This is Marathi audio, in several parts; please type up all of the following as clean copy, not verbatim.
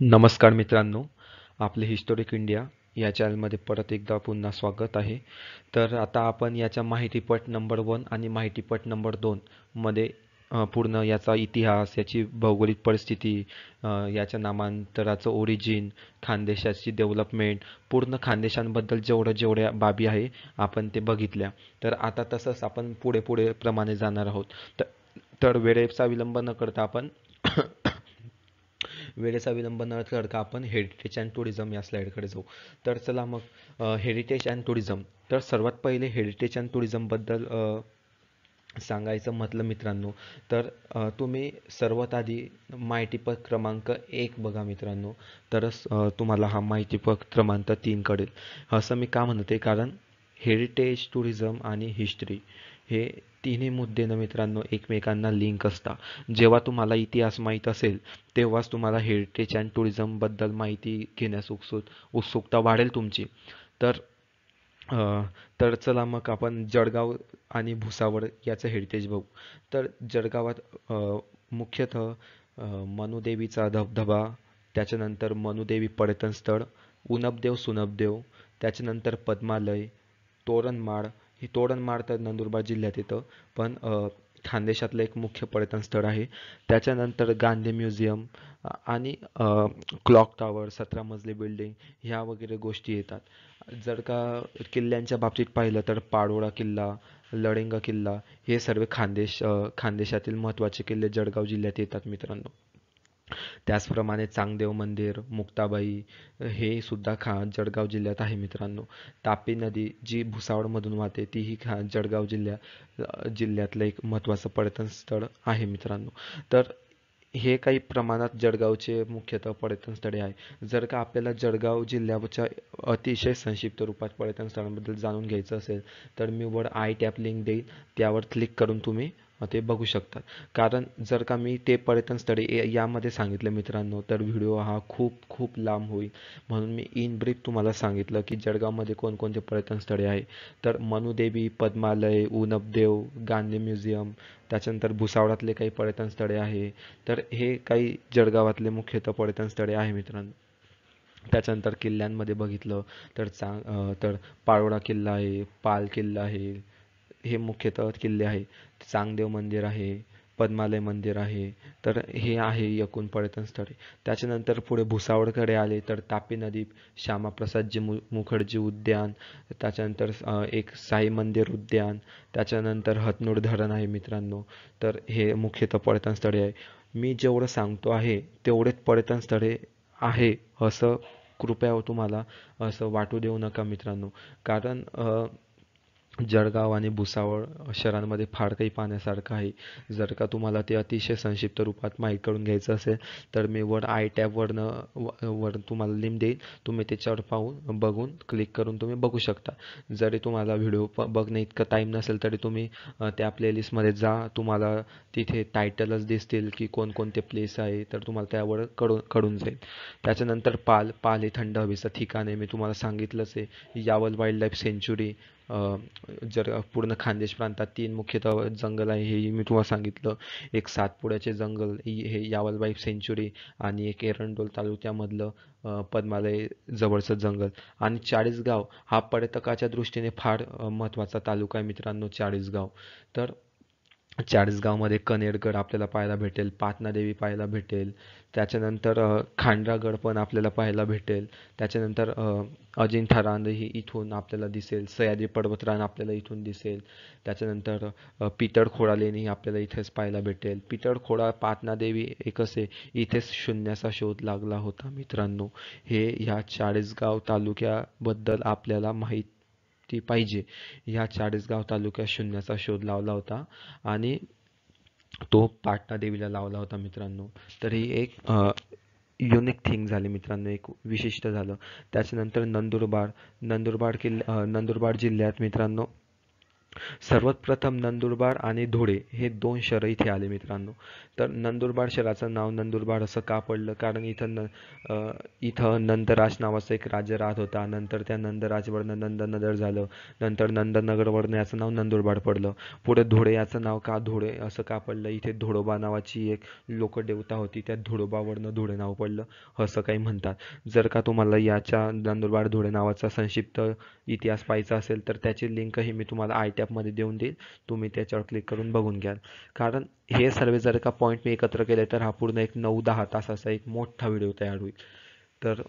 नमस्कार मित्रांनो, आपले हिस्टोरिक इंडिया या चॅनलमध्ये परत एकदा पुन्हा स्वागत आहे. तर आता आपण याच्या माहितीपट नंबर 1 आणि माहितीपट नंबर 2 मध्ये पूर्ण याचा इतिहास, याची भौगोलिक परिस्थिती, याच्या नामांतराचं ओरिजिन, खानदेशाची डेव्हलपमेंट, पूर्ण खानदेशांबद्दल जेवढ्या बाबी आहे आपण ते बघितल्या. तर आता तसंच आपण पुढे पुढे प्रमाणे जाणार आहोत. तर तर वेळेचा विलंब न करता आपण वेळेचा विलंब न करता आपण हेरिटेज अँड टुरिझम या स्लाइडकडे जाऊ. तर चला मग हेरिटेज अँड टुरिझम. तर सर्वात पहिले हेरिटेज अँड टुरिझमबद्दल सांगायचं म्हटलं मित्रांनो, तर तुम्ही सर्वात आधी माहितीपट क्रमांक 1 बघा मित्रांनो. तरच तुम्हाला हा माहितीपट क्रमांक 3 कळेल. असं मी का म्हणते, कारण हेरिटेज, टुरिझम आणि हिस्ट्री हे तिन्ही मुद्दे ना मित्रांनो एकमेकांना लिंक असतात. जेव्हा तुम्हाला इतिहास माहीत असेल तेव्हाच तुम्हाला हेरिटेज अँड टुरिझमबद्दल माहिती घेण्यास उत्सुकता वाढेल तुमची. तर अ, तर चला मग आपण जळगाव आणि भुसावळ याचं हेरिटेज बघू. तर जळगावात मुख्यतः मनुदेवीचा धबधबा, त्याच्यानंतर मनुदेवी पर्यटन स्थळ, उनबदेव सुनबदेव, त्याच्यानंतर पद्मालय, तोरणमाळ. ही तोरणमाळ तर नंदुरबार जिल्ह्यात येतं, पण खानदेशातलं एक मुख्य पर्यटन स्थळ आहे. त्याच्यानंतर गांधी म्युझियम आणि क्लॉक टॉवर, 17 मजली बिल्डिंग ह्या वगैरे गोष्टी येतात. जर का किल्ल्यांच्या बाबतीत पाहिलं तर पाडोळा किल्ला, लडिंगा किल्ला हे सर्व खानदेशातील महत्त्वाचे किल्ले जळगाव जिल्ह्यात येतात मित्रांनो. त्याचप्रमाणे चांगदेव मंदिर, मुक्ताबाई हे सुद्धा जळगाव जिल्ह्यात आहे मित्रांनो. तापी नदी जी भुसावळमधून वाहते तीही जळगाव जिल्ह्यातलं एक महत्त्वाचं पर्यटन स्थळ आहे मित्रांनो. तर हे काही प्रमाणात जळगावचे मुख्यतः पर्यटन स्थळे आहे. जर का आपल्याला जळगाव जिल्ह्याच्या अतिशय संक्षिप्त रूपात पर्यटन स्थळांबद्दल जाणून घ्यायचं असेल तर मी वर आय टॅप लिंक देईल, त्यावर क्लिक करून तुम्ही ते बघू शकता. कारण जर का मी ते पर्यटन स्थळे यामध्ये सांगितलं मित्रांनो तर व्हिडिओ हा खूप खूप लांब होईल. म्हणून मी इन ब्रीफ तुम्हाला सांगितलं की जळगावमध्ये कोणकोणते पर्यटन स्थळे आहे. तर मनुदेवी, पद्मालय, उनबदेव, गांधी म्युझियम, त्याच्यानंतर भुसावळातले काही पर्यटन स्थळे आहे. तर हे काही जळगावातले मुख्यतः पर्यटन स्थळे आहे मित्रांनो. त्याच्यानंतर किल्ल्यांमध्ये बघितलं तर तर पारोळा किल्ला आहे, पाल किल्ला आहे, हे मुख्यतः किल्ले आहे. चांगदेव मंदिर आहे, पद्मालय मंदिर आहे. तर हे आहे एकूण पर्यटन स्थळे. त्याच्यानंतर पुढे भुसावळकडे आले तर तापी नदी, श्यामाप्रसादजी मुखर्जी उद्यान, त्याच्यानंतर एक साई मंदिर उद्यान, त्याच्यानंतर हतनूर धरण आहे मित्रांनो. तर हे मुख्यतः पर्यटन स्थळे आहे. मी जेवढं सांगतो आहे तेवढेच पर्यटन स्थळे आहे असं कृपया तुम्हाला असं वाटू देऊ नका मित्रांनो. कारण जळगाव आणि भुसावळ शहरांमध्ये फार काही पाहण्यासारखं आहे. जर का तुम्हाला ते अतिशय संक्षिप्त रूपात माहीत करून घ्यायचं असेल तर मी वर आय टॅबवरनं तुम्हाला लिंक देईल. तुम्ही त्याच्यावर बघून क्लिक करून तुम्ही बघू शकता. जरी तुम्हाला व्हिडिओ बघणे इतकं टाईम नसेल तरी तुम्ही त्या प्लेलिस्टमध्ये जा. तुम्हाला तिथे टायटलच दिसतील की कोणकोणते प्लेस आहे, तर तुम्हाला त्यावर कळून जाईल. त्याच्यानंतर पाल हे थंड हवेचं ठिकाण आहे. मी तुम्हाला सांगितलंच आहे. यावल वाईल्ड लाईफ सेंच्युरी, जर पूर्ण खानदेश प्रांतात 3 मुख्यतः जंगल आहे हे मी तुम्हाला सांगितलं. एक सातपुड्याचे जंगल हे यावल वाईल्ड सेंच्युरी, आणि एक एरंडोल तालुक्यामधलं पद्मालय जवळचं जंगल, आणि चाळीसगाव हा पर्यटकाच्या दृष्टीने फार महत्त्वाचा तालुका आहे मित्रांनो चाळीसगाव. तर चाळीसगावमध्ये कनेरगड आपल्याला पाहायला भेटेल, पाटणादेवी पाहायला भेटेल, त्याच्यानंतर खांडागड पण आपल्याला पाहायला भेटेल, त्याच्यानंतर अजिंठा रानही इथून आपल्याला दिसेल, सह्याद्री पर्वतरांग आपल्याला इथून दिसेल, त्याच्यानंतर पितळखोळा लेणी आपल्याला इथेच पाहायला भेटेल. पितळखोळा, पाटणादेवी एकच आहे, इथेच शून्याचा शोध लागला होता मित्रांनो. हे ह्या चाळीसगाव तालुक्याबद्दल आपल्याला माहिती पाहिजे. ह्या चाळीसगाव तालुक्यात शून्याचा शोध लावला होता आणि तो पाटणा देवीला लावला होता मित्रांनो. तर ही एक युनिक थिंग झाली मित्रांनो, एक विशिष्ट झालं. त्याच्यानंतर नंदुरबार. नंदुरबार जिल्ह्यात मित्रांनो सर्वात प्रथम नंदुरबार आणि धुळे हे दोन शहरं इथे आले मित्रांनो. तर नंदुरबार शहराचं नाव नंदुरबार असं का पडलं? कारण इथं नंदराज नावाचा एक राजा राहत होता. नंतर त्या नंदराजवरनं नंदनगर झालं. नंतर नंदनगरवरनं याचं नाव नंदुरबार पडलं. पुढे धुळे याचं नाव का धुळे असं का पडलं? इथे धुळोबा नावाची एक लोकदेवता होती. त्या धुळोबावरनं धुळे नाव पडलं असं काही म्हणतात. जर का तुम्हाला याच्या नंदुरबार धुळे नावाचा संक्षिप्त इतिहास पाहायचा असेल तर त्याची लिंकही मी तुम्हाला आय टॅबमध्ये देऊन देईल. तुम्ही त्याच्यावर क्लिक करून बघून घ्याल. कारण हे सर्व जर का पॉईंट मी एकत्र केले तर हा पूर्ण एक 9-10 तासाचा एक मोठा व्हिडिओ तयार होईल. तर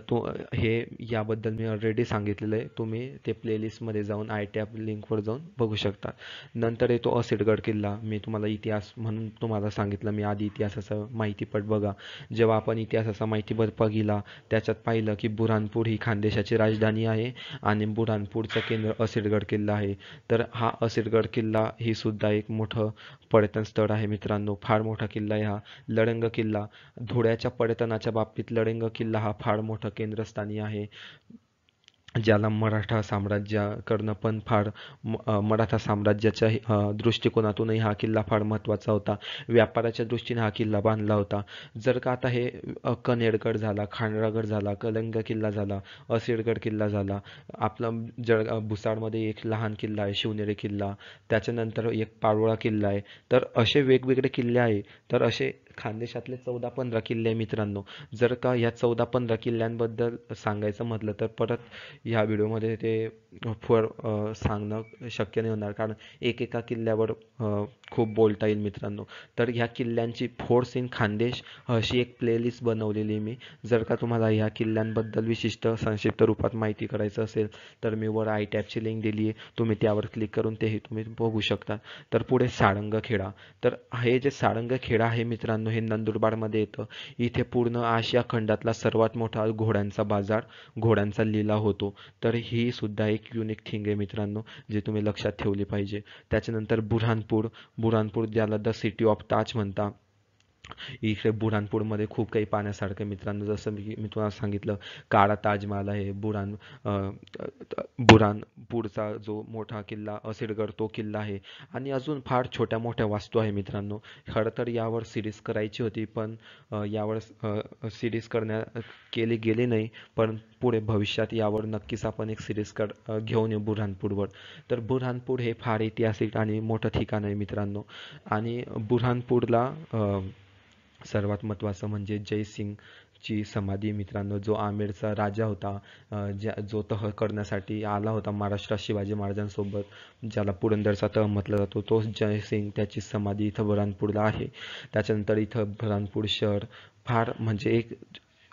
तो हे याबद्दल मी ऑलरेडी सांगितलेलं आहे. तुम्ही ते प्लेलिस्टमध्ये जाऊन आय टॅब लिंकवर जाऊन बघू शकता. नंतर येतो असिडगड किल्ला. मी तुम्हाला इतिहास म्हणून तुम्हाला सांगितलं, मी आधी इतिहासाचा माहितीपट बघा. जेव्हा आपण इतिहासाचा माहितीपट बघितला त्याच्यात पाहिलं की बुऱ्हाणपूर ही खानदेशाची राजधानी आहे आणि बुऱ्हाणपूरचं केंद्र असिडगड किल्ला आहे. तर हा असिडगड किल्ला ही सुद्धा एक मोठं पर्यटन स्थळ आहे मित्रांनो. फार मोठा किल्ला आहे हा. लडंग किल्ला, धुळ्याच्या पर्यटनाच्या बाबतीत लडंग किल्ला हा फार मोठं केंद्रस्थानी आहे. ज्याला मराठा साम्राज्याकडनं पण फार मराठा साम्राज्याच्या दृष्टिकोनातूनही हा किल्ला फार महत्त्वाचा होता. व्यापाराच्या दृष्टीने हा किल्ला बांधला होता. जर का आता हे कनेरगड झाला, खांडरागड झाला, कलिंग किल्ला झाला, असिरगड किल्ला झाला, आपला भुसावळमध्ये एक लहान किल्ला आहे शिवनेरी किल्ला, त्याच्यानंतर एक पारोळा किल्ला आहे. तर असे वेगवेगळे किल्ले आहे. तर असे खानदेशातले 14-15 किल्ले मित्रांनो. जर का या 14-15 किल्ल्यांबद्दल सांगायचं म्हटलं तर परत ह्या व्हिडिओमध्ये ते सांगणं शक्य नाही होणार, कारण एकेका किल्ल्यावर खूप बोलता येईल मित्रांनो. तर ह्या किल्ल्यांची फोर्स इन खानदेश अशी एक प्लेलिस्ट बनवलेली मी. जर का तुम्हाला ह्या किल्ल्यांबद्दल विशिष्ट संक्षिप्त रूपात माहिती करायचं असेल तर मी वर आय टॅबची लिंक दिली आहे. तुम्ही त्यावर क्लिक करून तेही तुम्ही बघू शकता. तर पुढे सारंगखेडा. तर हे जे सारंगखेडा आहे मित्रांनो हे नंदुरबारमध्ये येतं. इथे पूर्ण आशिया खंडातला सर्वात मोठा घोड्यांचा बाजार, घोड्यांचा लिलाव होतो. तर ही सुद्धा एक युनिक थिंग आहे मित्रांनो, जे तुम्ही लक्षात ठेवली पाहिजे. त्याच्यानंतर बुऱ्हाणपूर ज्याला द सिटी ऑफ ताज म्हणता. इकडे बुऱ्हाणपूरमध्ये खूप काही पाहण्यासारखं मित्रांनो. जसं मी तुम्हाला सांगितलं, काळा ताजमहाल आहे. बुऱ्हाणपूरचा जो मोठा किल्ला असिरगड तो किल्ला आहे. आणि अजून फार छोट्या मोठ्या वास्तू आहे मित्रांनो. खरं तर यावर सिरीज करायची होती, पण यावर सिरीज केली गेली नाही. पण पुढे भविष्यात यावर नक्कीच आपण एक सिरीज घेऊन येऊ बुऱ्हाणपूरवर. तर बुऱ्हाणपूर हे फार ऐतिहासिक आणि मोठं ठिकाण आहे मित्रांनो. आणि बुऱ्हाणपूरला सर्वात महत्त्वाचं म्हणजे जयसिंगची समाधी मित्रांनो. जो आमेरचा राजा होता, जो तह करण्यासाठी आला होता महाराष्ट्रात शिवाजी महाराजांसोबत, ज्याला पुरंदरचा तह म्हटला जातो, तोच जयसिंग, त्याची समाधी इथं बुऱ्हाणपूरला आहे. त्याच्यानंतर इथं बुऱ्हाणपूर शहर फार म्हणजे एक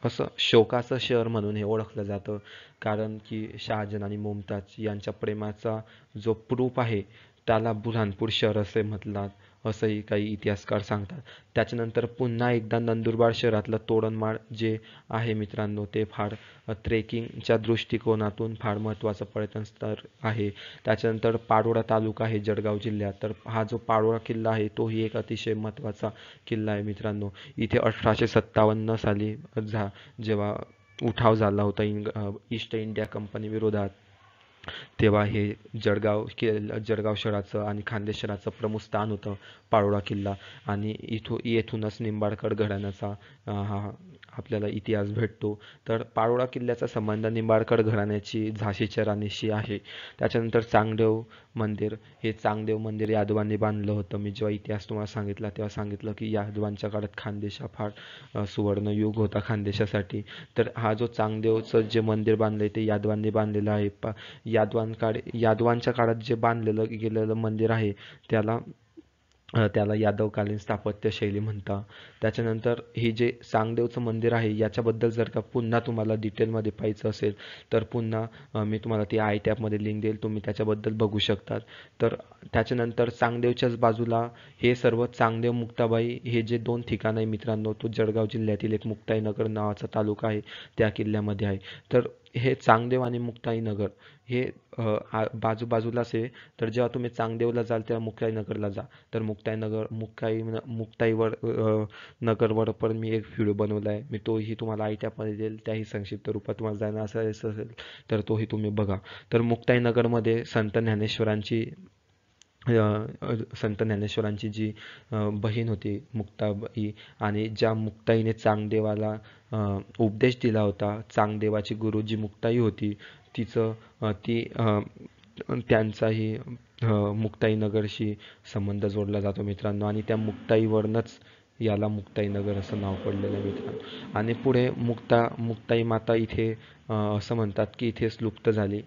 असं शोकाचं शहर म्हणून हे ओळखलं जातं. कारण की शहाजहान आणि मुमताज यांच्या प्रेमाचा जो प्रूफ आहे त्याला बुऱ्हाणपूर शहर असे म्हटलात, असंही काही इतिहासकार सांगतात. त्याच्यानंतर पुन्हा एकदा नंदुरबार शहरातलं तोरणमाळ जे आहे मित्रांनो ते फार ट्रेकिंगच्या दृष्टिकोनातून फार महत्त्वाचं पर्यटन स्थळ आहे. त्याच्यानंतर पारोळा तालुका आहे जळगाव जिल्ह्यात. तर हा जो पारोळा किल्ला आहे तोही एक अतिशय महत्त्वाचा किल्ला आहे मित्रांनो. इथे 1857 साली जेव्हा उठाव झाला होता ईस्ट इंडिया कंपनी विरोधात, तेव्हा हे जळगाव शहराचं आणि खानदेश शहराचं प्रमुख स्थान होतं पारोळा किल्ला. आणि येथूनच निंबाळकर घराण्याचा हा आपल्याला इतिहास भेटतो. तर पारोळा किल्ल्याचा संबंध निंबाळकर घराण्याची झाशीच्या राणीशी आहे. त्याच्यानंतर चांगदेव मंदिर. हे चांगदेव मंदिर यादवांनी बांधलं होतं. मी जेव्हा इतिहास तुम्हाला सांगितला तेव्हा सांगितलं की यादवांच्या काळात खानदेश हा फार सुवर्ण युग होता खानदेशासाठी. तर हा जो चांगदेवचं जे मंदिर बांधलंय ते यादवांनी बांधलेलं आहे. यादवांच्या काळात जे बांधलेलं गेलेलं मंदिर आहे त्याला यादवकालीन स्थापत्य शैली म्हणतात. त्याच्यानंतर हे जे चांगदेवचं मंदिर आहे याच्याबद्दल जर का पुन्हा तुम्हाला डिटेलमध्ये पाहायचं असेल तर पुन्हा मी तुम्हाला ती आय टॅबमध्ये लिंक देईल, तुम्ही त्याच्याबद्दल बघू शकतात. तर त्याच्यानंतर चांगदेवच्याच बाजूला हे सर्व चांगदेव मुक्ताबाई हे जे दोन ठिकाण आहे मित्रांनो, तो जळगाव जिल्ह्यातील एक मुक्ताईनगर नावाचा तालुका आहे त्या किल्ल्यामध्ये आहे. तर हे चांगदेव आणि मुक्ताईनगर हे बाजूबाजूलाच आहे. तर जेव्हा तुम्ही चांगदेवला जाल तेव्हा मुक्ताईनगरला जा. तर मुक्ताईवर नगरवर पण मी एक व्हिडिओ बनवला आहे. मी तोही तुम्हाला आयट्यामध्ये देईल. त्याही संक्षिप्त रूपात तुम्हाला जाणं असेल तर तोही तुम्ही बघा. तर मुक्ताईनगरमध्ये संत ज्ञानेश्वरांची जी बहीण होती मुक्ताबाई, आणि ज्या मुक्ताईने चांगदेवाला उपदेश दिला होता, चांगदेवाची गुरु जी मुक्ताई होती, तिचं ती त्यांचाही मुक्ताईनगरशी संबंध जोडला जातो मित्रांनो. आणि त्या मुक्ताईवरनंच याला मुक्ताईनगर असं नाव पडलेलं आहे मित्रांनो. आणि पुढे मुक्ताई माता इथे असं म्हणतात की इथेच लुप्त झाली.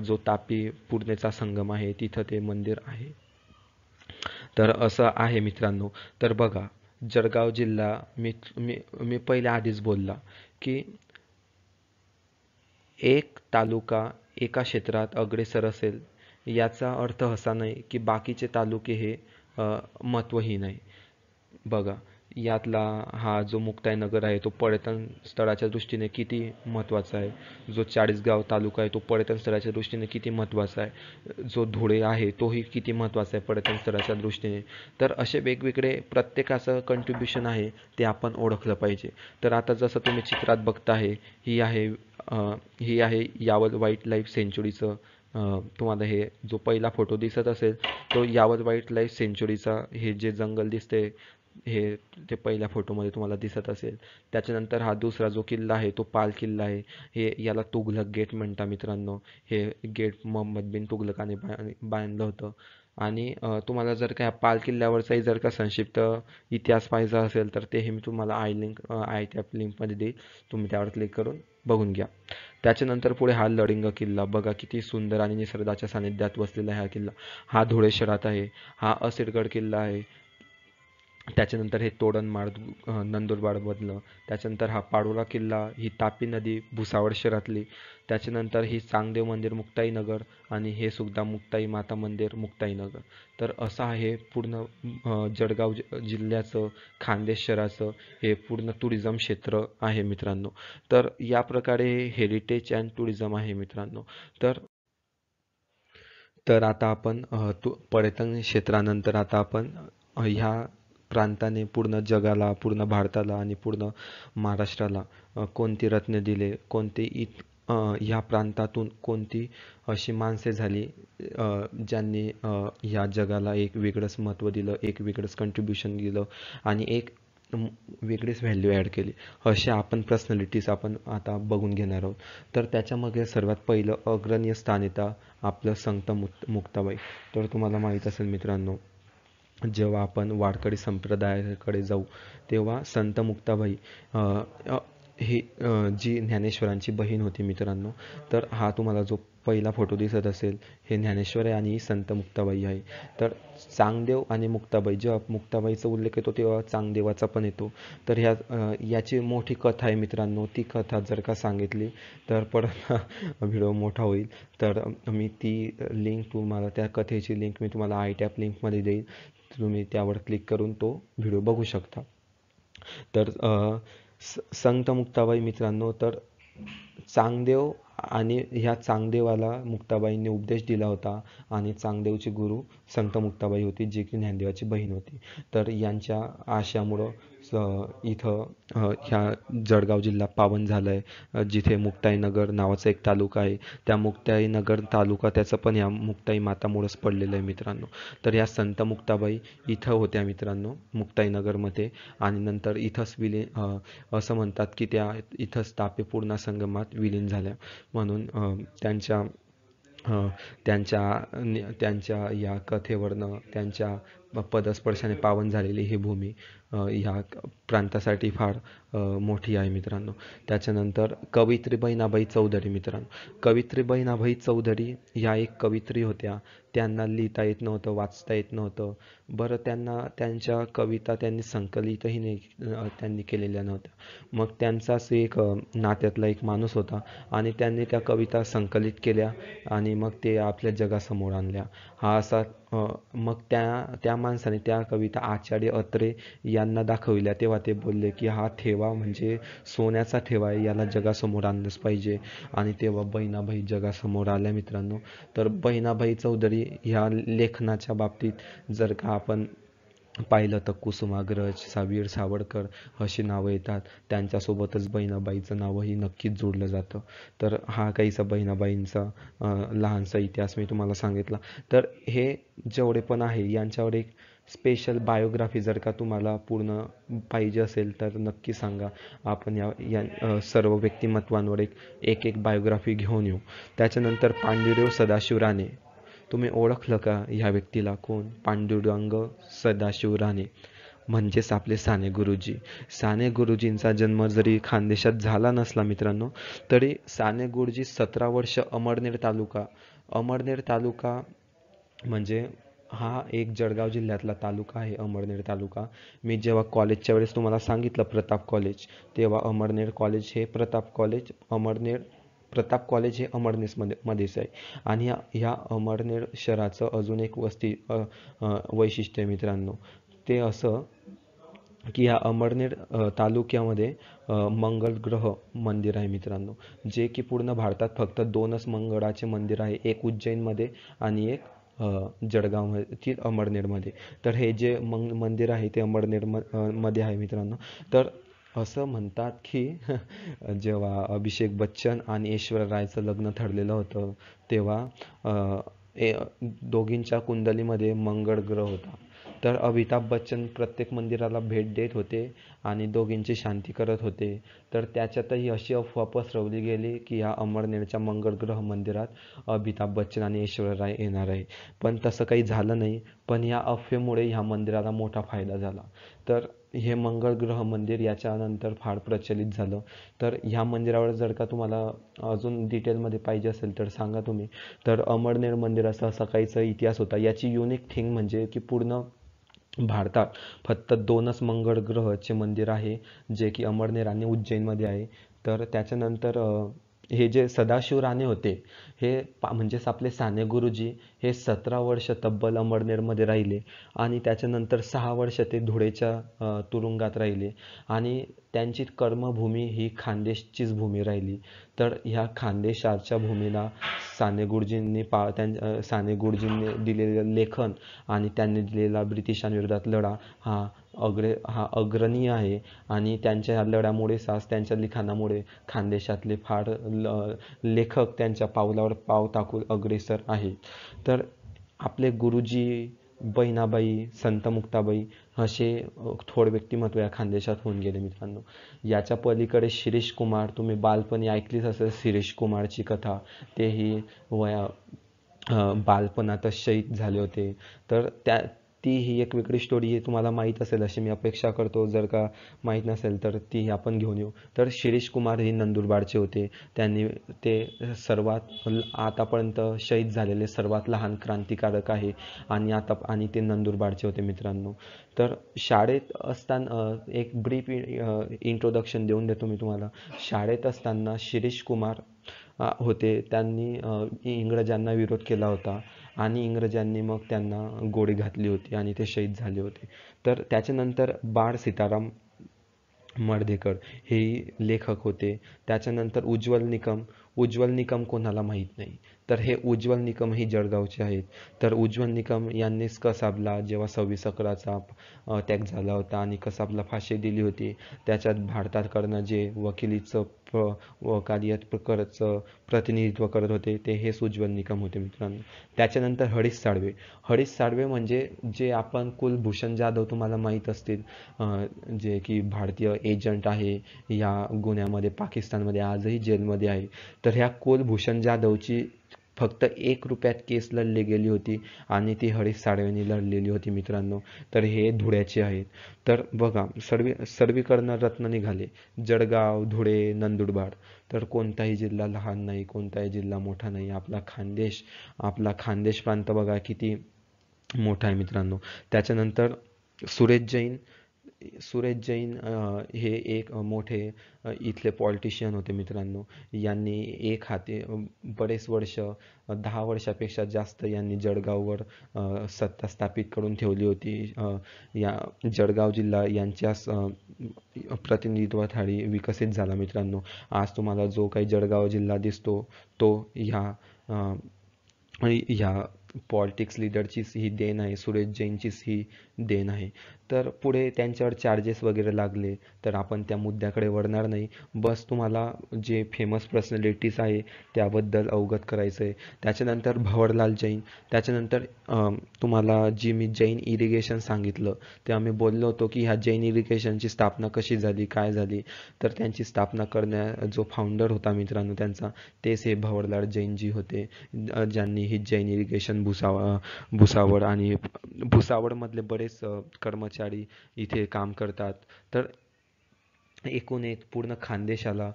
जो तापी पूर्णेचा संगम आहे तिथं ते मंदिर आहे. तर असं आहे मित्रांनो. तर बघा, जळगाव जिल्हा मी मी मी पहिले आधीच बोलला की एक तालुका एका क्षेत्रात अग्रेसर असेल याचा अर्थ असा नाही की बाकीचे तालुके हे महत्त्वहीन आहे. बघा, यातला हा जो मुक्ताईनगर आहे तो पर्यटन स्थळाच्या दृष्टीने किती महत्त्वाचा आहे. जो चाळीसगाव तालुका आहे तो पर्यटन स्थळाच्या दृष्टीने किती महत्त्वाचा आहे. जो धुळे आहे तोही किती महत्त्वाचा आहे पर्यटन स्थळाच्या दृष्टीने. तर असे वेगवेगळे प्रत्येकाचं कंट्रीब्युशन आहे ते आपण ओळखलं पाहिजे. तर आता जसं तुम्ही चित्रात बघता आहे, ही आहे यावल वाईल्ड लाईफ सेंच्युरीचं. तुम्हाला हे जो पहिला फोटो दिसत असेल तो यावल वाईल्ड लाईफ सेंच्युरीचा हे जे जंगल दिसते हे ते पहिल्या फोटोमध्ये तुम्हाला दिसत असेल. त्याच्यानंतर हा दुसरा जो किल्ला आहे तो पाल किल्ला आहे. याला तुघलक गेट म्हणतात मित्रांनो. हे गेट मोहम्मद बिन तुघलकाने बांधलं होतं. आणि तुम्हाला जर का पाल किल्ल्यावरचाही जर का संक्षिप्त इतिहास पाहायचा असेल तर तेही मी तुम्हाला त्या लिंकमध्ये देईल. तुम्ही त्यावर क्लिक करून बघून घ्या. त्याच्यानंतर पुढे हा लडिंग किल्ला. बघा किती सुंदर आणि निसर्गाच्या सानिध्यात वसलेला हा किल्ला. हा धुळे शहरात आहे. हा असिरगड किल्ला आहे. त्याच्यानंतर हे तोरणमाळ नंदुरबारमधलं. त्याच्यानंतर हा पाडोळा किल्ला, ही तापी नदी भुसावळ शहरातली. त्याच्यानंतर ही चांगदेव मंदिर मुक्ताईनगर, आणि हे सुद्धा मुक्ताई माता मंदिर मुक्ताईनगर. तर असं आहे पूर्ण जळगाव जिल्ह्याचं, खान्देश शहराचं हे पूर्ण टुरिझम क्षेत्र आहे मित्रांनो. तर या प्रकारे हेरिटेज अँड टुरिझम आहे मित्रांनो. तर तर आता आपण पर्यटन क्षेत्रानंतर आता आपण ह्या प्रांताने पूर्ण जगाला, पूर्ण भारताला आणि पूर्ण महाराष्ट्राला कोणती रत्ने दिले, ह्या प्रांतातून कोणती अशी माणसे झाली ज्यांनी ह्या जगाला एक वेगळंच महत्त्व दिलं, एक वेगळंच कंट्रीब्युशन दिलं आणि एक वेगळीच व्हॅल्यू ॲड केली, अशा आपण पर्सनॅलिटीज आपण आता बघून घेणार आहोत. तर त्याच्यामध्ये सर्वात पहिलं अग्रणीय स्थान येतं आपलं संत मुक्ताबाई. तर तुम्हाला माहीत असेल मित्रांनो, जेव्हा आपण वारकरी संप्रदायाकडे जाऊ तेव्हा संत मुक्ताबाई ही जी ज्ञानेश्वरांची बहीण होती मित्रांनो. तर हा तुम्हाला जो पहिला फोटो दिसत असेल हे ज्ञानेश्वर आहे आणि ही संत मुक्ताबाई आहे. तर चांगदेव आणि मुक्ताबाई, जेव्हा मुक्ताबाईचा उल्लेख येतो तेव्हा चांगदेवाचा पण येतो. तर याची मोठी कथा आहे मित्रांनो. ती कथा जर का सांगितली तर परत व्हिडिओ मोठा होईल. तर मी ती लिंक तुम्हाला, त्या कथेची लिंक मी तुम्हाला आयटॅप लिंकमध्ये देईल. तुम्ही त्यावर क्लिक करून तो व्हिडिओ बघू शकता. तर संत मुक्ताबाई मित्रांनो, तर चांगदेव आणि ह्या चांगदेवाला मुक्ताबाईंनी उपदेश दिला होता आणि चांगदेवची गुरु संत मुक्ताबाई होती, जी की ज्ञानदेवाची बहीण होती. तर यांच्या आशयामुळं इथं ह्या जळगाव जिल्हा पावन झाला आहे. जिथे मुक्ताईनगर नावाचा एक तालुका आहे, त्या मुक्ताईनगर तालुका त्याचं पण या मुक्ताई मातामुळंच पडलेलं आहे मित्रांनो. तर या संत मुक्ताबाई इथं होत्या मित्रांनो मुक्ताईनगरमध्ये. आणि नंतर इथंच असं म्हणतात की त्या इथंच तापी पूर्णा संगमात विलीन झाल्या. म्हणून त्यांच्या या कथेवरनं, त्यांच्या पदस्पर्शाने पावन झालेली ही भूमी ह्या प्रांतासाठी फार मोठी आहे मित्रांनो. त्याच्यानंतर कवयित्री बहिणाबाई चौधरी मित्रांनो. कवयित्री बहिणाबाई चौधरी ह्या एक कवयित्री होत्या. त्यांना लिहिता येत नव्हतं, वाचता येत नव्हतं. बरं, त्यांच्या कविता त्यांनी संकलितही त्यांनी केलेल्या नव्हत्या. मग त्यांचाच एक नात्यातला एक माणूस होता आणि त्यांनी त्या कविता संकलित केल्या आणि मग ते आपल्या जगासमोर आणल्या. हा असा मग त्या माणसाने त्या कविता आचार्य अत्रे यांना दाखविल्या, तेव्हा ते बोलले की हा ठेवा म्हणजे सोन्याचा ठेवा आहे, याला जगासमोर आणलंच पाहिजे. आणि तेव्हा बहिणाबाई जगासमोर आल्या मित्रांनो. तर बहिणाबाई चौधरी ह्या लेखनाच्या बाबतीत जर का आपण पाहिलं तर कुसुमाग्रज, वीर सावरकर अशी नावं येतात. त्यांच्यासोबतच बहिणाबाईचं नावही नक्कीच जोडलं जातं. तर हा काहीसा बहिणाबाईंचा लहानसा इतिहास मी तुम्हाला सांगितला. तर हे जेवढे पण आहे यांच्यावर एक स्पेशल बायोग्राफी जर का तुम्हाला पूर्ण पाहिजे असेल तर नक्की सांगा. आपण या सर्व व्यक्तिमत्वांवर एक एक बायोग्राफी घेऊन येऊ. त्याच्यानंतर पांडुरंग सदाशिव राणे, तुम्ही ओळखलं का ह्या व्यक्तीला? कोण? पांडुरंग सदाशिव राणे म्हणजेच आपले साने गुरुजी. साने गुरुजींचा जन्म जरी खानदेशात झाला नसला मित्रांनो, तरी साने गुरुजी 17 वर्ष अमळनेर तालुका म्हणजे हा एक जळगाव जिल्ह्यातला तालुका आहे, अमळनेर तालुका. मी जेव्हा कॉलेजच्या वेळेस तुम्हाला सांगितलं प्रताप कॉलेज, तेव्हा अमळनेर कॉलेज हे प्रताप कॉलेज हे मध्येच आहे. आणि ह्या अमळनेर शहराचं अजून एक वैशिष्ट्य आहे मित्रांनो, ते असं की ह्या अमळनेर तालुक्यामध्ये मंगळ ग्रह मंदिर आहे मित्रांनो, जे की पूर्ण भारतात फक्त 2च मंगळाचे मंदिर आहे, एक उज्जैनमध्ये आणि एक जळगावमध्ये अमळनेरमध्ये. तर हे जे मंदिर आहे ते मध्ये आहे मित्रांनो. तर असं म्हणतात की जेव्हा अभिषेक बच्चन आणि ऐश्वर्या रायचं लग्न ठरलेलं होतं, तेव्हा दोघींच्या कुंडलीमध्ये मंगळ ग्रह होता. तर अमिताभ बच्चन प्रत्येक मंदिराला भेट देत होते आणि दोघींची शांती करत होते. तर त्याच्यातही अशी अफवा पसरवली गेली की या अमळनेरच्या मंगळ ग्रह मंदिरात अमिताभ बच्चन आणि ऐश्वर्या राय येणार आहे. पण तसं काही झालं नाही. पण या अफवेमुळे ह्या मंदिराला मोठा फायदा झाला. तर हे मंगळ ग्रह मंदिर याच्यानंतर फार प्रचलित झालं. तर ह्या मंदिरावर जर का तुम्हाला अजून डिटेलमध्ये पाहिजे असेल तर सांगा तुम्ही. तर अमळनेर मंदिराचा असा काहीचा इतिहास होता. याची युनिक थिंग म्हणजे की पूर्ण भारतात फक्त 2च मंगळ ग्रहाचे मंदिर आहे, जे की अमळनेर आणि उज्जैनमध्ये आहे. तर त्याच्यानंतर हे जे सदाशिव राणे होते, हे म्हणजेच आपले साने गुरुजी, हे 17 वर्ष तब्बल अमळनेरमध्ये राहिले आणि त्याच्यानंतर 6 वर्ष ते धुळेच्या तुरुंगात राहिले आणि त्यांची कर्मभूमी ही खानदेशचीच भूमी राहिली. तर ह्या खानदेशाच्या भूमीला साने गुरुजींनी दिलेलं लेखन आणि त्यांनी दिलेला ब्रिटिशांविरोधात लढा हा अग्रणीय आहे. आणि त्यांच्या या लढ्यामुळेच आज त्यांच्या लिखाणामुळे खानदेशातले फार लेखक त्यांच्या पावलावर पाव टाकून अग्रेसर आहे. तर आपले गुरुजी, बहिणाबाई, संत मुक्ताबाई असे थोर व्यक्तिमत्व या खानदेशात होऊन गेले मित्रांनो. याच्या पलीकडे शिरीष कुमार, तुम्ही बालपणी ऐकलीच असेल शिरीष कुमारची कथा. तेही बालपणातच शहीद झाले होते. तर ती ही एक वेगळी स्टोरी आहे, तुम्हाला माहीत असेल अशी मी अपेक्षा करतो. जर का माहीत नसेल तर ती आपण घेऊन येऊ. तर शिरीष कुमार हे नंदुरबारचे होते. ते सर्वात आतापर्यंत शहीद झालेले सर्वात लहान क्रांतिकारक आहे आणि ते नंदुरबारचे होते मित्रांनो. तर शाळेत असताना एक ब्रीफ इंट्रोडक्शन देऊन देतो मी तुम्हाला. शाळेत असताना शिरीष कुमार होते, त्यांनी इंग्रजांना विरोध केला होता आणि इंग्रजांनी मग त्यांना गोळी घातली होती आणि ते शहीद झाले होते. तर त्याच्यानंतर बाळ सीताराम मर्ढेकर हे लेखक होते. त्याच्यानंतर उज्ज्वल निकम कोणाला माहीत नाही, तर हे उज्ज्वल निकम ही जळगावचे आहेत. तर उज्ज्वल निकम यांनीच कसाबला जेव्हा 26/11चा अटॅक झाला होता आणि कसाबला फाशी दिली होती, त्याच्यात भारताकडनं जे वकिलीचं प्रतिनिधित्व करत होते ते हेच उज्ज्वल निकम होते मित्रांनो. त्याच्यानंतर हरीश साळवे म्हणजे जे आपण कुलभूषण जाधव तुम्हाला माहीत असतील, जे की भारतीय एजंट आहे, या गुन्ह्यामध्ये पाकिस्तानमध्ये आजही जेलमध्ये आहे. तर ह्या कुलभूषण जाधवची फक्त 1 रुपयात केस लढली गेली होती आणि ती हरीश साळवेंनी लढलेली होती मित्रांनो. तर हे धुळ्याचे आहेत. तर बघा, सर्वीकडनं रत्न निघाले, जळगाव, धुळे, नंदुरबार. तर कोणताही जिल्हा लहान नाही, कोणताही जिल्हा मोठा नाही. आपला खानदेश प्रांत बघा किती मोठा आहे मित्रांनो. त्याच्यानंतर सुरेश जैन सुरेश जैन हे एक मोठे इथले पॉलिटिशियन होते मित्रांनो. यांनी एक हाती बरेच वर्ष 10 वर्षापेक्षा जास्त यांनी जळगाववर सत्ता स्थापित करून ठेवली होती. या जळगाव जिल्हा यांच्याच प्रतिनिधित्वाखाली विकसित झाला मित्रांनो. आज तुम्हाला जो काही जळगाव जिल्हा दिसतो तो ह्या पॉलिटिक्स लीडरचीच ही देण आहे, सुरेश जैनचीच ही देण आहे. तर पुढे त्यांच्यावर चार्जेस वगैरे लागले तर आपण त्या मुद्द्याकडे वळणार नाही. बस तुम्हाला जे फेमस पर्सनॅलिटीज आहे त्याबद्दल अवगत करायचं आहे. त्याच्यानंतर भंवरलाल जैन. त्याच्यानंतर तुम्हाला जी मी जैन इरिगेशन सांगितलं ते आम्ही बोललो होतो की ह्या जैन इरिगेशनची स्थापना कशी झाली, काय झाली. तर त्यांची स्थापना जो फाउंडर होता मित्रांनो त्यांचा, तेच हे भंवरलाल जैनजी होते, ज्यांनी ही जैन इरिगेशन भुसावळ आणि भुसावळमधले बरेच कर्मचारी इथे काम करतात. तर एकूण एक पूर्ण खानदेशाला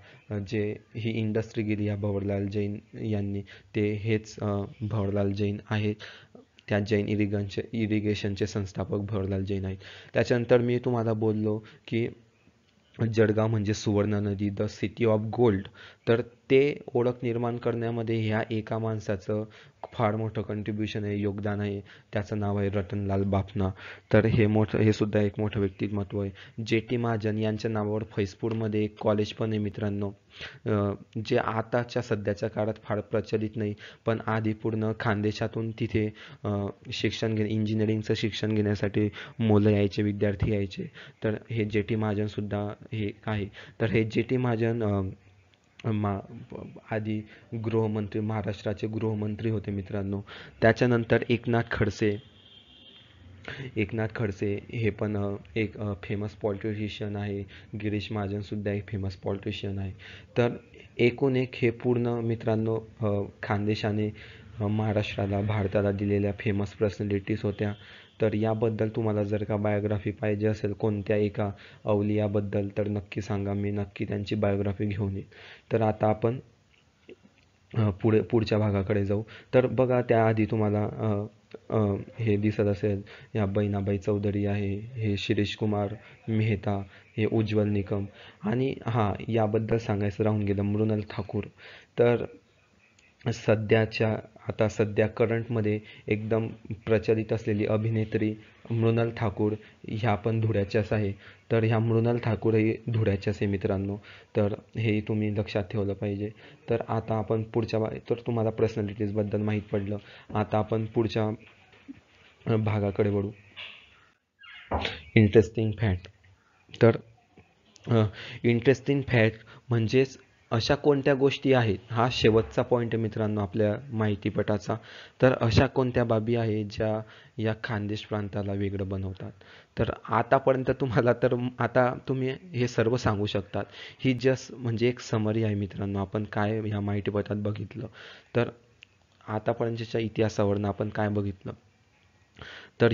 जे ही इंडस्ट्री गेली या भंवरलाल जैन यांनी, ते हेच भंवरलाल जैन आहेत. त्या जैन इरिगेशनचे संस्थापक भंवरलाल जैन आहेत. त्याच्यानंतर मी तुम्हाला बोललो की जळगाव म्हणजे सुवर्ण नदी, द सिटी ऑफ गोल्ड. तर ते ओळख निर्माण करण्यामध्ये ह्या एका माणसाचं फार मोठं कंट्रीब्युशन आहे, योगदान आहे. त्याचं नाव आहे रतनलाल बाफना. तर हे सुद्धा एक मोठं व्यक्तिमत्व आहे. J.T. महाजन यांच्या नावावर फैजपूरमध्ये एक कॉलेज पण आहे मित्रांनो, जे आताच्या सध्याच्या काळात फार प्रचलित नाही, पण आधी पूर्ण खानदेशातून तिथे इंजिनिअरिंगचं शिक्षण घेण्यासाठी मुलं यायचे, विद्यार्थी यायचे. तर हे J.T. महाजन सुद्धा हे आहे. तर हे J.T. महाजन आधी गृहमंत्री, महाराष्ट्राचे गृहमंत्री होते मित्रांनो. त्याच्यानंतर एकनाथ खडसे हे पण एक फेमस पॉलिटिशियन आहे. गिरीश महाजन सुद्धा एक फेमस पॉलिटिशियन आहे. तर एकूण एक हे पूर्ण मित्रांनो खानदेशाने महाराष्ट्राला, भारताला दिलेल्या फेमस पर्सनॅलिटीज होत्या. तर याबद्दल तुम्हाला जर का बायोग्राफी पाहिजे असेल कोणत्या एका अवलियाबद्दल तर नक्की सांगा, मी नक्की त्यांची बायोग्राफी घेऊन येईल. तर आता आपण पुढच्या भागाकडे जाऊ. तर बघा, त्याआधी तुम्हाला हे दिसत असेल, या बहिणाबाई चौधरी आहे, हे शिरीष कुमार मेहता, हे उज्ज्वल निकम, आणि याबद्दल सांगायचं राहून गेलं, मृणाल ठाकूर. तर सध्या करंटमध्ये एकदम प्रचलित असलेली अभिनेत्री मृणाल ठाकूर ह्या पण धुळ्याच्याच आहे. तर ह्या मृणाल ठाकूर ही धुळ्याच्याच आहे मित्रांनो. तर हे तुम्ही लक्षात ठेवलं पाहिजे. तर आता आपण तर तुम्हाला पर्सनॅलिटीजबद्दल माहीत पडलं. आता आपण पुढच्या भागाकडे वळू. Interesting fact. तर इंटरेस्टिंग फॅक्ट म्हणजेच अशा कोणत्या गोष्टी आहेत, हा शेवटचा पॉईंट आहे मित्रांनो आपल्या माहितीपटाचा. तर अशा कोणत्या बाबी आहेत ज्या या खानदेश प्रांताला वेगळं बनवतात. तर आतापर्यंत तुम्हाला, तर आता तुम्ही हे सर्व सांगू शकतात. ही जस्ट म्हणजे एक समरी आहे मित्रांनो, आपण काय ह्या माहितीपटात बघितलं. तर आतापर्यंतच्या इतिहासावरून आपण काय बघितलं, तर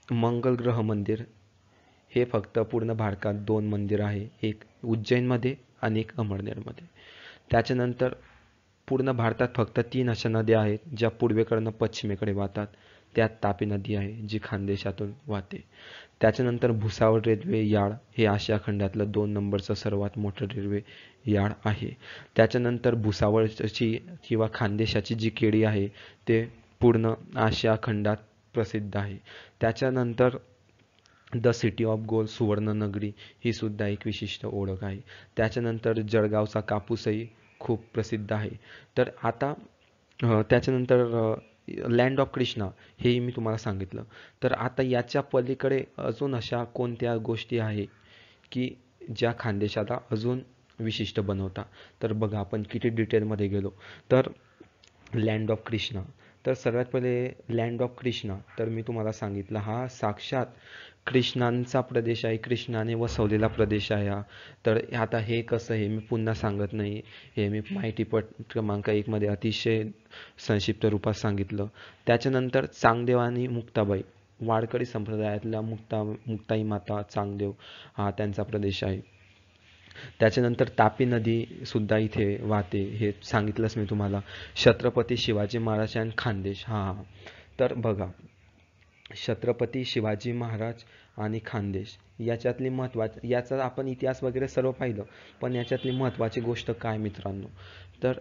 मंगल ग्रह मंदिर हे फक्त पूर्ण भारतात 2 मंदिर आहे, एक उज्जैनमध्ये आणि एक अमळनेरमध्ये. त्याच्यानंतर पूर्ण भारतात फक्त 3 अशा नद्या आहेत ज्या पूर्वेकडनं पश्चिमेकडे वाहतात. त्यात तापी नदी आहे जी खानदेशातून वाहते. त्याच्यानंतर भुसावळ रेल्वे यार्ड हे आशिया खंडातलं 2 नंबरचं सर्वात मोठं रेल्वे यार्ड आहे. त्याच्यानंतर भुसावळची किंवा खानदेशाची जी केळी आहे ते पूर्ण आशिया खंडात प्रसिद्ध आहे. त्याच्यानंतर द सिटी ऑफ गोल्ड, सुवर्णनगरी, ही सुद्धा एक विशिष्ट ओळख आहे. त्याच्यानंतर जळगावचा कापूसही खूप प्रसिद्ध आहे. तर आता त्याच्यानंतर लँड ऑफ कृष्णा हेही मी तुम्हाला सांगितलं. तर आता याच्या पलीकडे अजून अशा कोणत्या गोष्टी आहे की ज्या खानदेशाला अजून विशिष्ट बनवता. तर बघा, आपण किती डिटेलमध्ये गेलो. तर लँड ऑफ कृष्णा, तर सर्वात पहिले लँड ऑफ कृष्णा, तर मी तुम्हाला सांगितलं हा साक्षात कृष्णांचा प्रदेश आहे, कृष्णाने वसवलेला प्रदेश आहे हा. तर आता हे कसं, हे मी पुन्हा सांगत नाही, हे मी माहितीपट क्रमांक 1 मध्ये अतिशय संक्षिप्त रूपात सांगितलं. त्याच्यानंतर चांगदेव आणि मुक्ताबाई, वारकरी संप्रदायातल्या मुक्ताई माता चांगदेव हा त्यांचा प्रदेश आहे. त्याच्यानंतर तापी नदी सुद्धा इथे वाहते, हे सांगितलंच मी तुम्हाला. छत्रपती शिवाजी महाराज आणि खानदेश, तर बघा, छत्रपती शिवाजी महाराज आणि खानदेश याच्यातली याचा आपण इतिहास वगैरे सर्व पाहिलं, पण याच्यातली महत्त्वाची गोष्ट काय मित्रांनो, तर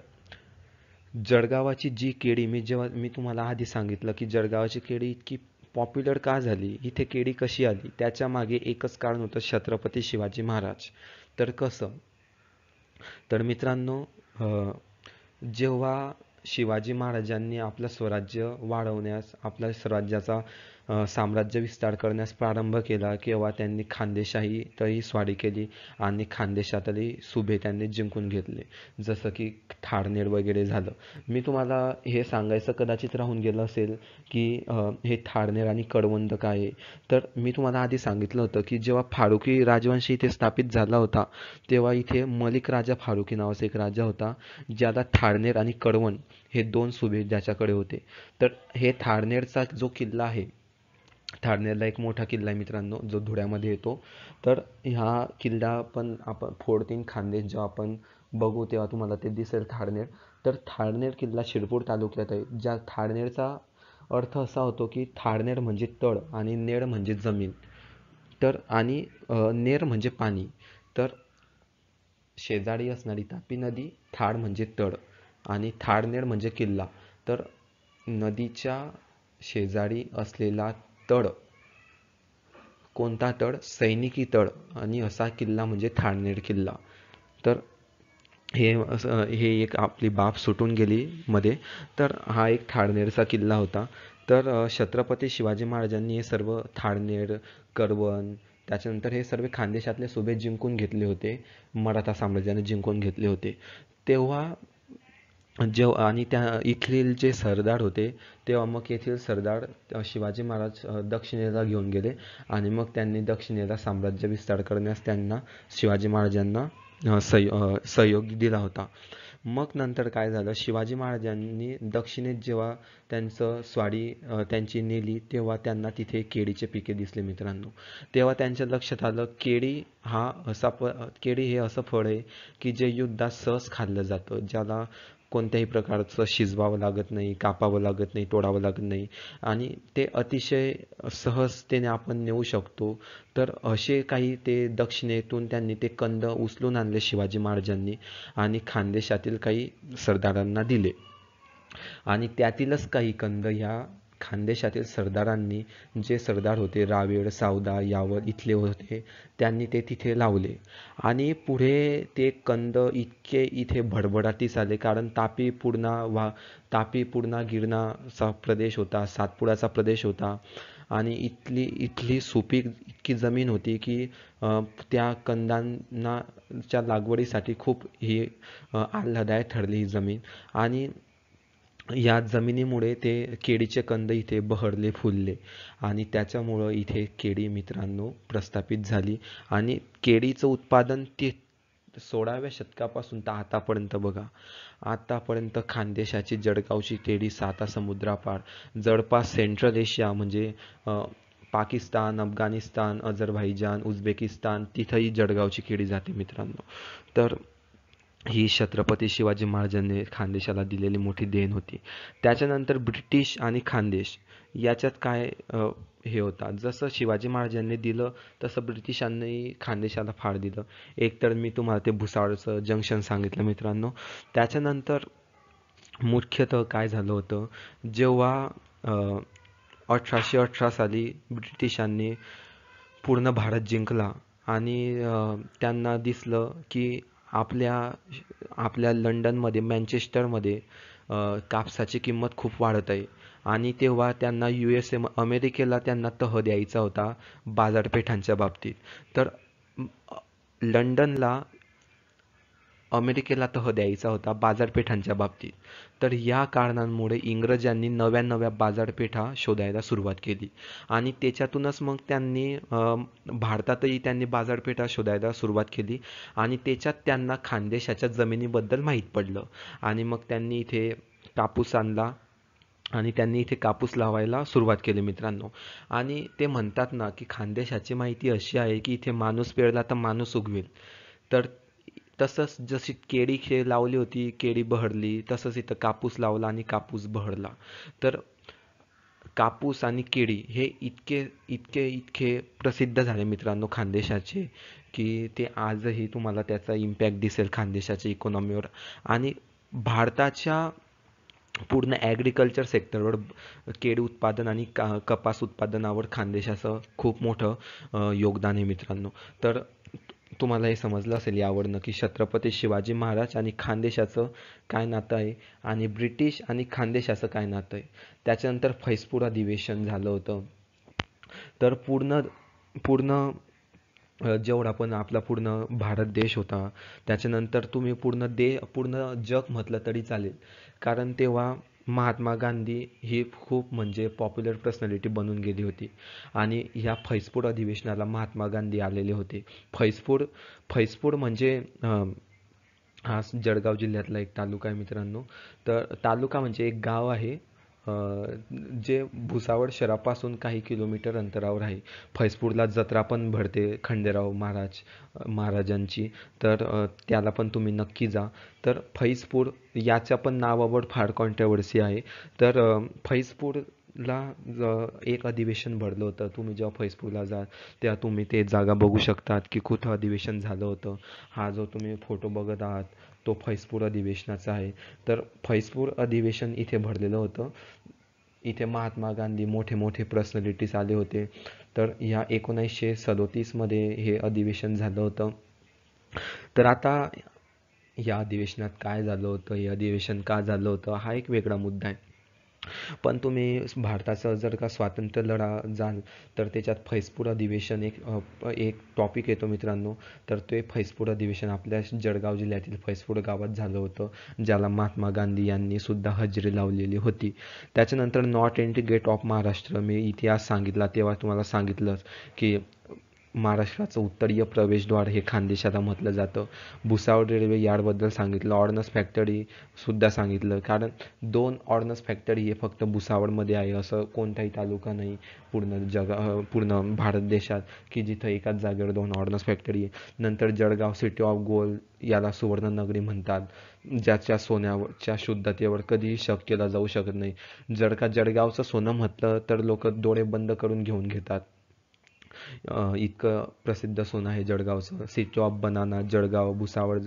जळगावाची जी केळी जेव्हा मी तुम्हाला आधी सांगितलं की जळगावाची केळी इतकी पॉप्युलर का झाली, इथे केळी कशी आली, त्याच्या मागे एकच कारण होतं, छत्रपती शिवाजी महाराज. तर कसं, तर मित्रांनो, जेव्हा शिवाजी महाराजांनी आपलं स्वराज्य वाढवण्यास, आपल्या स्वराज्याचा साम्राज्य विस्तार करण्यास प्रारंभ केला, केव्हा त्यांनी खानदेशाही तही स्वारी केली आणि खानदेशातही सुभे त्यांनी जिंकून घेतले, जसं की ठारनेर वगैरे झालं. मी तुम्हाला हे सांगायचं कदाचित राहून गेलं असेल की हे ठारनेर आणि कडवंद काय आहे. तर मी तुम्हाला आधी सांगितलं होतं की जेव्हा फारुकी राजवंश इथे स्थापित झाला होता, तेव्हा इथे मलिक राजा फारुकी नावाचा एक राजा होता, ज्याला ठारनेर आणि कडवण हे दोन सुभे ज्याच्याकडे होते. तर हे ठारनेरचा जो किल्ला आहे, ठारनेरला एक मोठा किल्ला आहे मित्रांनो, जो धुळ्यामध्ये येतो. तर ह्या किल्ला पण आपण 14 खानदेश जेव्हा आपण बघू तेव्हा तुम्हाला ते दिसेल ठारनेर. तर ठारनेर किल्ला शिरपूर तालुक्यात आहे. ज्या ठारनेरचा अर्थ असा होतो की ठारनेर म्हणजे तळ आणि नेर म्हणजे जमीन, तर आणि नेर म्हणजे पाणी. तर शेजारी असणारी तापी नदी, ठार म्हणजे तळ आणि ठारनेर म्हणजे किल्ला. तर नदीच्या शेजारी असलेला तळ, कोणता तळ, सैनिकी तळ, आणि असा किल्ला म्हणजे ठारनेर किल्ला. तर हे एक आपली बाब सुटून गेली मध्ये. तर हा एक ठारनेरचा किल्ला होता. तर छत्रपती शिवाजी महाराजांनी हे सर्व ठारनेर, करवण, त्याच्यानंतर हे सर्व खानदेशातले सुभे जिंकून घेतले होते, मराठा साम्राज्याने जिंकून घेतले होते. तेव्हा जेव्हा आणि त्या इथले जे सरदार होते, तेव्हा मग येथील सरदार शिवाजी महाराज दक्षिणेला घेऊन गेले आणि मग त्यांनी दक्षिणेला साम्राज्य विस्तार करण्यास त्यांना शिवाजी महाराजांना सहयोग दिला होता. मग नंतर काय झालं, शिवाजी महाराजांनी दक्षिणेत जेव्हा त्यांची नेली, तेव्हा त्यांना तिथे केळीचे पिके दिसले मित्रांनो. तेव्हा त्यांच्या लक्षात आलं, केळी हे असं फळ आहे की जे युद्धात सहज खाल्लं जातं, ज्याला कोणत्याही प्रकारचं शिजवावं लागत नाही, कापावं लागत नाही, तोडावं लागत नाही आणि ते अतिशय सहजतेने आपण नेऊ शकतो. तर असे काही ते दक्षिणेतून त्यांनी ते कंद उचलून आणले शिवाजी महाराजांनी आणि खानदेशातील काही सरदारांना दिले आणि त्यातीलच काही कंद ह्या खानदेशातील सरदारांनी, जे सरदार होते रावेड, सावदा, यावल इथले होते, त्यांनी ते तिथे लावले आणि पुढे ते कंद इतके इथे भरभराटीस आले, कारण तापी पूर्णा गिरणाचा प्रदेश होता, सातपुडाचा प्रदेश होता आणि इथली सुपीक इतकी जमीन होती की त्या कंदांना च्या लागवडीसाठी खूप ही आल्हाददायक ठरली ही जमीन. आणि या जमिनीमुळे ते केळीचे कंद इथे बहरले, फुलले आणि त्याच्यामुळं इथे केळी मित्रांनो प्रस्थापित झाली आणि केळीचं उत्पादन ते 16व्या शतकापासून तर आतापर्यंत बघा, आतापर्यंत खानदेशाची जळगावची केळी साता समुद्रापार जवळपास सेंट्रल एशिया म्हणजे पाकिस्तान, अफगाणिस्तान, अझरबैजान, उझबेकिस्तान तिथंही जळगावची केळी जाते मित्रांनो. तर ही छत्रपती शिवाजी महाराजांनी खानदेशाला दिलेली मोठी देण होती. त्याच्यानंतर ब्रिटिश आणि खानदेश याच्यात काय हे होता, जसं शिवाजी महाराजांनी दिलं तसं ब्रिटिशांनी खानदेशाला फार दिलं. एक तर मी तुम्हाला ते भुसावळचं जंक्शन सांगितलं मित्रांनो. त्याच्यानंतर मुख्यतः काय झालं होतं, जेव्हा 1818 साली ब्रिटिशांनी पूर्ण भारत जिंकला आणि त्यांना दिसलं की आपल्या लंडनमध्ये, मँचेस्टरमध्ये कापसाची किंमत खूप वाढत आहे आणि तेव्हा त्यांना अमेरिकेला त्यांना तह द्यायचा होता बाजारपेठांच्या बाबतीत. तर लंडनला अमेरिकेला तह द्यायचा होता बाजारपेठांच्या बाबतीत. तर या कारणांमुळे इंग्रजांनी नव्या बाजारपेठा शोधायला सुरुवात केली आणि त्याच्यातूनच मग त्यांनी भारतातही त्यांनी बाजारपेठा शोधायला सुरुवात केली आणि त्याच्यात त्यांना खानदेशाच्या जमिनीबद्दल माहीत पडलं आणि मग त्यांनी इथे कापूस आणला आणि त्यांनी इथे कापूस लावायला सुरुवात केली मित्रांनो. आणि ते म्हणतात ना की खानदेशाची माहिती अशी आहे की इथे माणूस पेरला तर माणूस उगवेल. तर तसंच जशी केळी लावली होती, केळी बहरली, तसंच इथं कापूस लावला आणि कापूस बहरला. तर कापूस आणि केळी हे इतके इतके इतके प्रसिद्ध झाले मित्रांनो खानदेशाचे, की ते आजही तुम्हाला त्याचा इम्पॅक्ट दिसेल खानदेशाच्या इकॉनॉमीवर. आणि भारताच्या पूर्ण ॲग्रिकल्चर सेक्टरवर केळी उत्पादन आणि कपास उत्पादनावर खानदेशाचं खूप मोठं योगदान आहे मित्रांनो. तर तुम्हाला हे समजलं असेल यावरनं की छत्रपती शिवाजी महाराज आणि खानदेशाचं काय नातं आहे, आणि ब्रिटिश आणि खानदेशाचं काय नातं आहे. त्याच्यानंतर फैजपूर अधिवेशन झालं होतं. तर पूर्ण पूर्ण जेवढा पण आपला पूर्ण भारत देश होता, त्याच्यानंतर तुम्ही पूर्ण जग म्हटलं तरी चालेल, कारण तेव्हा महात्मा गांधी ही खूप म्हणजे पॉप्युलर पर्सनॅलिटी बनून गेली होती. आणि ह्या फैजपूर अधिवेशनाला महात्मा गांधी आलेले होते. फैजपूर फैजपूर म्हणजे हा जळगाव जिल्ह्यातला एक तालुका आहे मित्रांनो. तर तालुका म्हणजे एक गाव आहे जे भुसावळ शहरापासून काही किलोमीटर अंतरावर आहे. फैजपूरला जत्रा पण भरते खंडेराव महाराजांची. तर त्याला पण तुम्ही नक्की जा. तर फैजपूर याच्या पण नावावर फार कॉन्ट्रोवर्सी आहे. तर फैजपूरला एक अधिवेशन भरलं होतं. तुम्ही जेव्हा फैजपूरला जा तेव्हा तुम्ही ते जागा बघू शकतात की कुठं अधिवेशन झालं होतं. हा जो तुम्ही फोटो बघत आहात तो फैजपूर अधिवेशनाचा आहे. तर फैजपूर अधिवेशन इथे भरलेलं होतं. इथे महात्मा गांधी मोठे मोठे पर्सनॅलिटीज आले होते. तर ह्या 1937 मध्ये हे अधिवेशन झालं होतं. तर आता या अधिवेशनात काय झालं होतं, हे अधिवेशन का झालं होतं, हा एक वेगळा मुद्दा आहे. पण तुम्ही भारताचा जर का स्वातंत्र्य लढा जाल तर त्याच्यात फैजपूर अधिवेशन एक टॉपिक येतो मित्रांनो. तर ते फैजपूर अधिवेशन आपल्या जळगाव जिल्ह्यातील फैजपूर गावात झालं होतं, ज्याला महात्मा गांधी यांनी सुद्धा हजेरी लावलेली होती. त्याच्यानंतर north entry gate of Maharashtra, मी इतिहास सांगितला तेव्हा तुम्हाला सांगितलंच की महाराष्ट्राचं उत्तरीय प्रवेशद्वार हे खानदेशाला म्हटलं जातं. भुसावळ रेल्वे यार्डबद्दल सांगितलं. ऑर्डनन्स फॅक्टरी सुद्धा सांगितलं, कारण 2 ऑर्डनन्स फॅक्टरी हे फक्त भुसावळमध्ये आहे, असं कोणताही तालुका नाही पूर्ण भारत देशात की जिथं एकाच जागेवर 2 ऑर्डनन्स फॅक्टरी आहे. नंतर जळगाव सिटी ऑफ गोल्ड, याला सुवर्णनगरी म्हणतात, ज्याच्या सोन्याच्या शुद्धतेवर कधीही शक केला जाऊ शकत नाही. जर का जळगावचं सोनं म्हटलं तर लोक डोळे बंद करून घेऊन घेतात, इतकं प्रसिद्ध सोनं आहे जळगावचं. City of banana Jalgaon, Bhusawal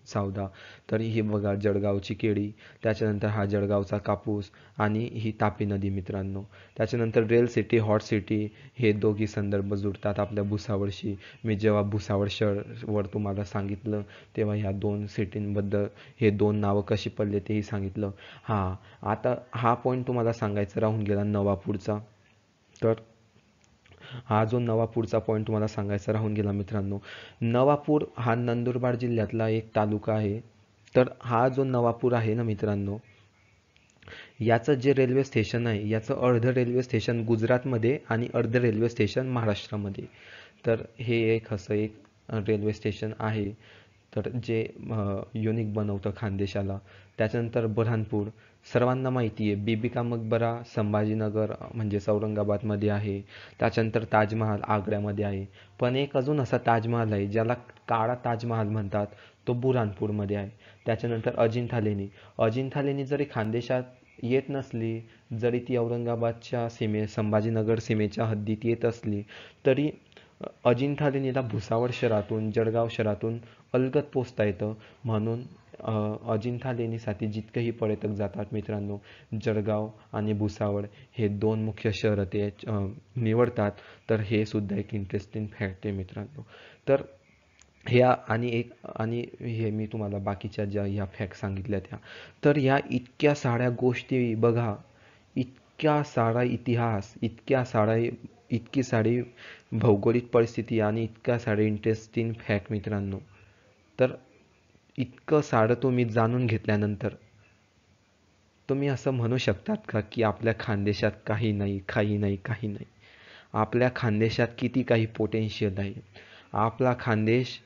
Savda. तर ही बघा जळगावची केळी. त्याच्यानंतर हा जळगावचा कापूस आणि ही तापी नदी मित्रांनो. त्याच्यानंतर रेल सिटी, हॉट सिटी, हे दोघी संदर्भ जुळतात आपल्या भुसावळशी. मी जेव्हा भुसावळ शहरवर तुम्हाला सांगितलं तेव्हा ह्या 2 सिटींबद्दल हे 2 नावं कशी पडले तेही सांगितलं. आता हा पॉईंट तुम्हाला सांगायचा राहून गेला नवापूरचा. तर हा जो नवापूरचा पॉईंट तुम्हाला सांगायचा राहून गेला मित्रांनो. नवापूर हा नंदुरबार जिल्ह्यातला एक तालुका आहे. तर हा जो नवापूर आहे ना मित्रांनो, याचं जे रेल्वे स्टेशन आहे, याचं अर्धं रेल्वे स्टेशन गुजरातमध्ये आणि अर्धं रेल्वे स्टेशन महाराष्ट्रामध्ये. तर हे एक असं एक रेल्वे स्टेशन आहे, तर जे युनिक बनवतं खानदेशाला. त्याच्यानंतर बुऱ्हाणपूर, सर्वांना माहिती आहे बीबी का मकबरा संभाजीनगर म्हणजेच औरंगाबादमध्ये आहे. त्याच्यानंतर ताजमहाल आग्र्यामध्ये आहे. पण एक अजून असा ताजमहाल आहे ज्याला काळा ताजमहाल म्हणतात, तो बुऱ्हाणपूरमध्ये आहे. त्याच्यानंतर अजिंठा लेणी जरी खानदेशात येत नसली, जरी ती औरंगाबादच्या संभाजीनगर सीमेच्या हद्दीत येत असली, तरी अजिंठा लेणीला भुसावळ शहरातून, जळगाव शहरातून अलगद पोचता येतं. म्हणून अजिंठा लेणीसाठी जितकेही पर्यटक जातात मित्रांनो, जळगाव आणि भुसावळ हे 2 मुख्य शहरं ते निवडतात. तर हे सुद्धा एक इंटरेस्टिंग फॅक्ट आहे मित्रांनो. तर आणि हे मी तुम्हाला बाकीच्या ज्या ह्या फॅक्ट सांगितल्या त्या. तर ह्या इतक्या साऱ्या गोष्टी बघा, इतक्या सारा इतिहास, इतकी सारी भौगोलिक परिस्थिती आणि इतक्या सारे इंटरेस्टिंग फॅक्ट मित्रांनो. तर इतकं सारं तुम्ही जाणून घेतल्यानंतर तुम्ही असं म्हणू शकतात का की आपल्या खानदेशात काही नाही, काही नाही, काही नाही? आपल्या खानदेशात किती काही पोटेन्शियल आहे. आपला खानदेश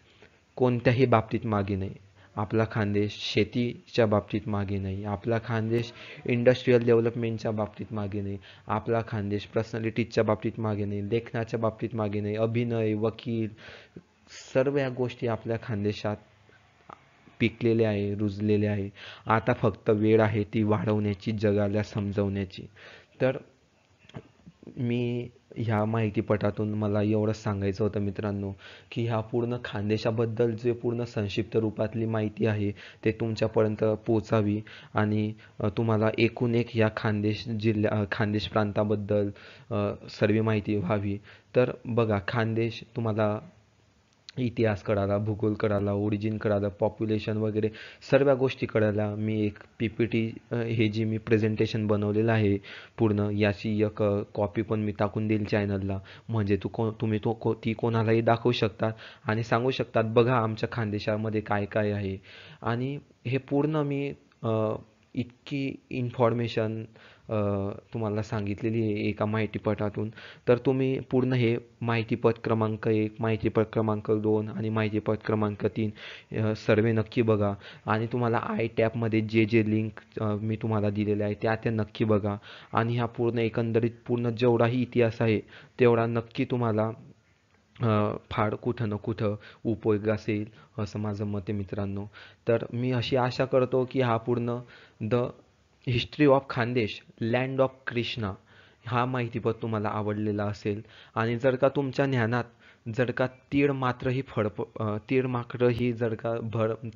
कोणत्याही बाबतीत मागे नाही. आपला खानदेश शेतीच्या बाबतीत मागे नाही. आपला खानदेश इंडस्ट्रीयल डेव्हलपमेंटच्या बाबतीत मागे नाही. आपला खानदेश पर्सनॅलिटीजच्या बाबतीत मागे नाही. लेखनाच्या बाबतीत मागे नाही. अभिनय, वकील, सर्व या गोष्टी आपल्या खानदेशात पिकलेले आहे, रुजलेले आहे. आता फक्त वेळ आहे ती वाढवण्याची, जगाला समजवण्याची. तर मी ह्या माहितीपटातून मला एवढंच सांगायचं होतं मित्रांनो, की ह्या पूर्ण खानदेशाबद्दल जे पूर्ण संक्षिप्त रूपातली माहिती आहे ते तुमच्यापर्यंत पोचावी आणि तुम्हाला एकूण एक या खानदेश प्रांताबद्दल सर्व माहिती व्हावी. तर बघा, खानदेश तुम्हाला इतिहास कळाला, भूगोल कळाला, ओरिजिन कळालं, पॉप्युलेशन वगैरे सर्व गोष्टी कळाल्या. मी एक PPT हे जी मी प्रेझेंटेशन बनवलेलं आहे पूर्ण, याची एक कॉपी पण मी टाकून देईल चॅनलला. म्हणजे तुम्ही ती कोणालाही दाखवू शकतात आणि सांगू शकतात, बघा आमच्या खानदेशामध्ये काय काय आहे. आणि हे पूर्ण मी इतकी इन्फॉर्मेशन तुम्हाला सांगितलेली आहे एका माहितीपटातून. तर तुम्ही पूर्ण हे माहितीपट क्रमांक 1, माहितीपट क्रमांक 2 आणि माहितीपट क्रमांक 3 सर्व नक्की बघा. आणि तुम्हाला आय टॅबमध्ये जे जे लिंक मी तुम्हाला दिलेले आहे त्या नक्की बघा. आणि हा पूर्ण एकंदरीत पूर्ण जेवढाही इतिहास आहे तेवढा नक्की तुम्हाला फार कुठं ना कुठं उपयोग असेल, असं माझं मत आहे मित्रांनो. तर मी अशी आशा करतो की हा पूर्ण the history of Khandesh, land of Krishna हा माहितीपट तुम्हाला आवडलेला असेल. आणि जर का तुमच्या ज्ञानात जर का तीळ मात्र ही जर का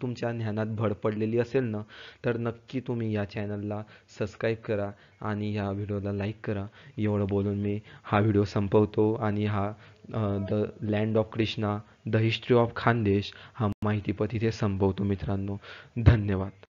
तुमच्या ज्ञानात भर पडलेली असेल ना, तर नक्की तुम्ही या चॅनलला सबस्क्राईब करा आणि ह्या व्हिडिओला लाईक करा. एवढं बोलून मी हा व्हिडिओ संपवतो आणि हा the land of Krishna, the history of Khandesh हा माहितीपट इथे संपवतो मित्रांनो. धन्यवाद.